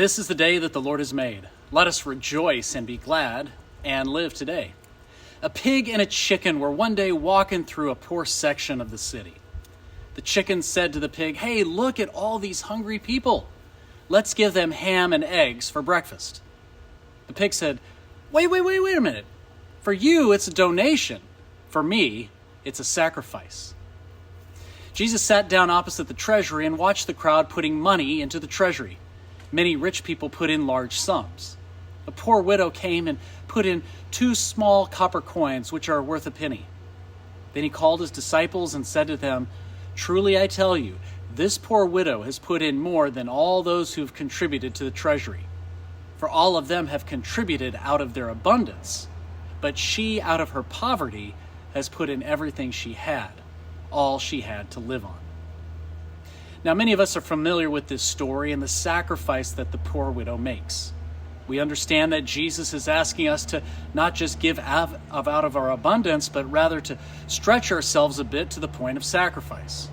This is the day that the Lord has made. Let us rejoice and be glad and live today. A pig and a chicken were one day walking through a poor section of the city. The chicken said to the pig, "Hey, look at all these hungry people. Let's give them ham and eggs for breakfast." The pig said, Wait a minute. For you, it's a donation. For me, it's a sacrifice." Jesus sat down opposite the treasury and watched the crowd putting money into the treasury. Many rich people put in large sums. A poor widow came and put in 2 small copper coins, which are worth a penny. Then he called his disciples and said to them, "Truly I tell you, this poor widow has put in more than all those who have contributed to the treasury. For all of them have contributed out of their abundance, but she, out of her poverty, has put in everything she had, all she had to live on." Now, many of us are familiar with this story and the sacrifice that the poor widow makes. We understand that Jesus is asking us to not just give out of our abundance, but rather to stretch ourselves a bit to the point of sacrifice.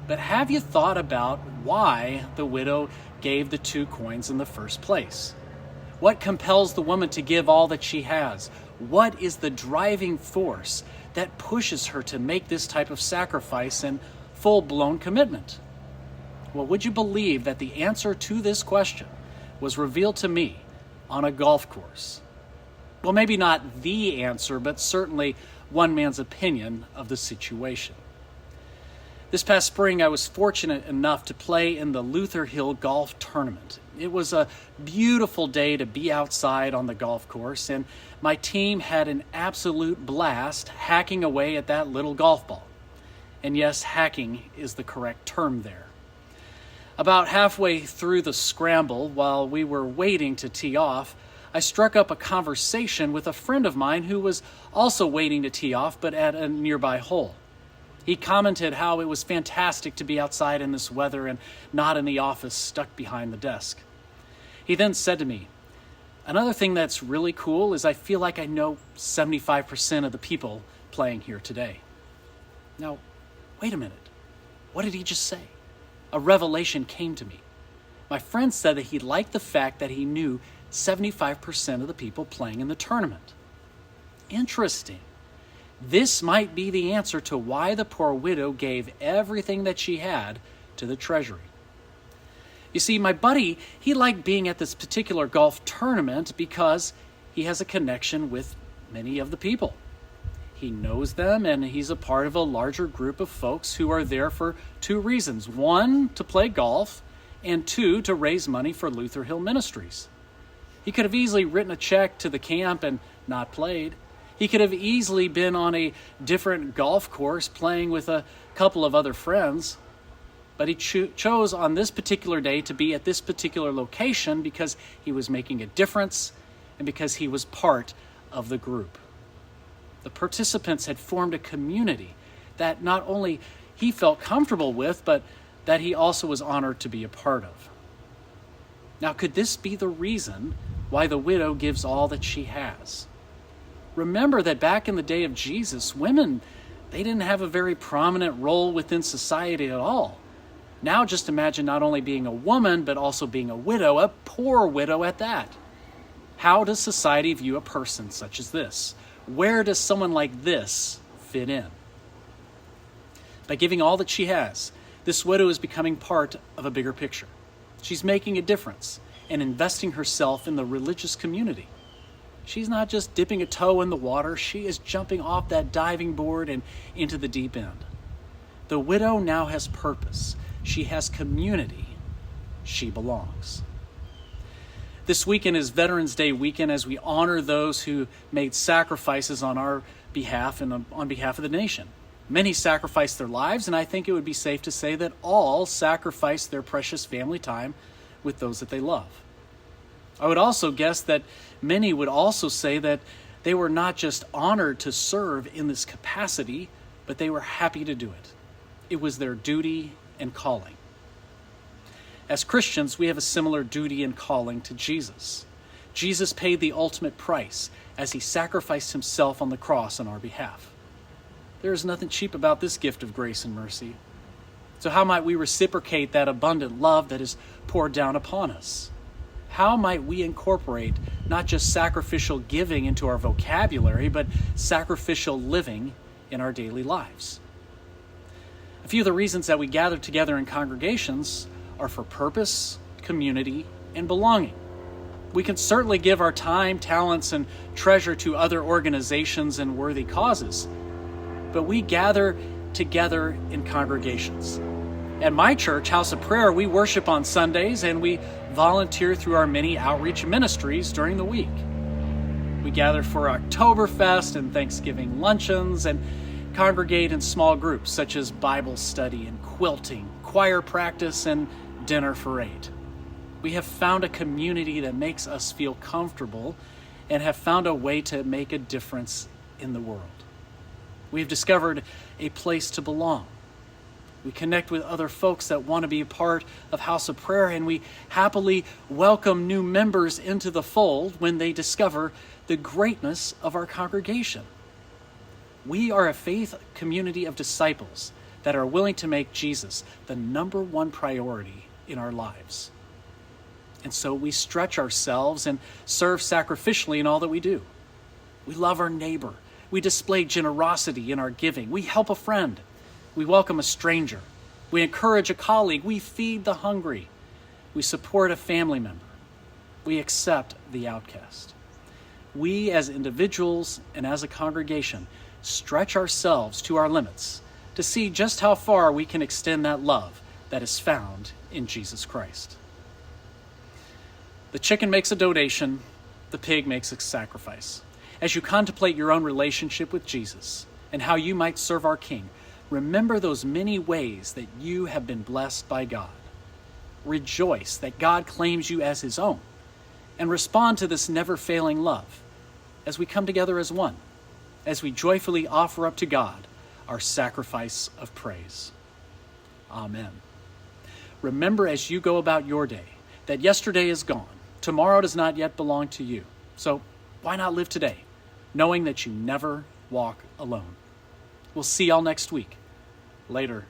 But have you thought about why the widow gave the 2 coins in the first place? What compels the woman to give all that she has? What is the driving force that pushes her to make this type of sacrifice and full-blown commitment? Well, would you believe that the answer to this question was revealed to me on a golf course? Well, maybe not the answer, but certainly one man's opinion of the situation. This past spring, I was fortunate enough to play in the Luther Hill golf tournament. It was a beautiful day to be outside on the golf course, and my team had an absolute blast hacking away at that little golf ball. And yes, hacking is the correct term there. About halfway through the scramble, while we were waiting to tee off, I struck up a conversation with a friend of mine who was also waiting to tee off, but at a nearby hole. He commented how it was fantastic to be outside in this weather and not in the office stuck behind the desk. He then said to me, "Another thing that's really cool is I feel like I know 75% of the people playing here today." Now, wait a minute. What did he just say? A revelation came to me. My friend said that he liked the fact that he knew 75% of the people playing in the tournament. Interesting. This might be the answer to why the poor widow gave everything that she had to the treasury. You see, my buddy, he liked being at this particular golf tournament because he has a connection with many of the people. He knows them, and he's a part of a larger group of folks who are there for 2 reasons. 1, to play golf, and 2, to raise money for Luther Hill Ministries. He could have easily written a check to the camp and not played. He could have easily been on a different golf course playing with a couple of other friends. But he chose on this particular day to be at this particular location because he was making a difference and because he was part of the group. The participants had formed a community that not only he felt comfortable with, but that he also was honored to be a part of. Now, could this be the reason why the widow gives all that she has? Remember that back in the day of Jesus, women, they didn't have a very prominent role within society at all. Now just imagine not only being a woman, but also being a widow, a poor widow at that. How does society view a person such as this? Where does someone like this fit in? By giving all that she has, this widow is becoming part of a bigger picture. She's making a difference and investing herself in the religious community. She's not just dipping a toe in the water, she is jumping off that diving board and into the deep end. The widow now has purpose. She has community. She belongs. This weekend is Veterans Day weekend as we honor those who made sacrifices on our behalf and on behalf of the nation. Many sacrificed their lives, and I think it would be safe to say that all sacrificed their precious family time with those that they love. I would also guess that many would also say that they were not just honored to serve in this capacity, but they were happy to do it. It was their duty and calling. As Christians, we have a similar duty and calling to Jesus. Jesus paid the ultimate price as he sacrificed himself on the cross on our behalf. There is nothing cheap about this gift of grace and mercy. So how might we reciprocate that abundant love that is poured down upon us? How might we incorporate not just sacrificial giving into our vocabulary, but sacrificial living in our daily lives? A few of the reasons that we gather together in congregations are for purpose, community, and belonging. We can certainly give our time, talents, and treasure to other organizations and worthy causes, but we gather together in congregations. At my church, House of Prayer, we worship on Sundays and we volunteer through our many outreach ministries during the week. We gather for Oktoberfest and Thanksgiving luncheons and congregate in small groups such as Bible study and quilting, choir practice, and dinner for 8. We have found a community that makes us feel comfortable and have found a way to make a difference in the world. We've discovered a place to belong. We connect with other folks that want to be a part of House of Prayer, and we happily welcome new members into the fold when they discover the greatness of our congregation. We are a faith community of disciples that are willing to make Jesus the number one priority in our lives. And so we stretch ourselves and serve sacrificially in all that we do. We love our neighbor. We display generosity in our giving. We help a friend. We welcome a stranger. We encourage a colleague. We feed the hungry. We support a family member. We accept the outcast. We as individuals and as a congregation stretch ourselves to our limits to see just how far we can extend that love that is found in Jesus Christ. The chicken makes a donation, the pig makes a sacrifice. As you contemplate your own relationship with Jesus and how you might serve our King, remember those many ways that you have been blessed by God. Rejoice that God claims you as his own, and respond to this never-failing love as we come together as one, as we joyfully offer up to God our sacrifice of praise. Amen. Remember as you go about your day that yesterday is gone. Tomorrow does not yet belong to you. So why not live today, knowing that you never walk alone? We'll see y'all next week. Later.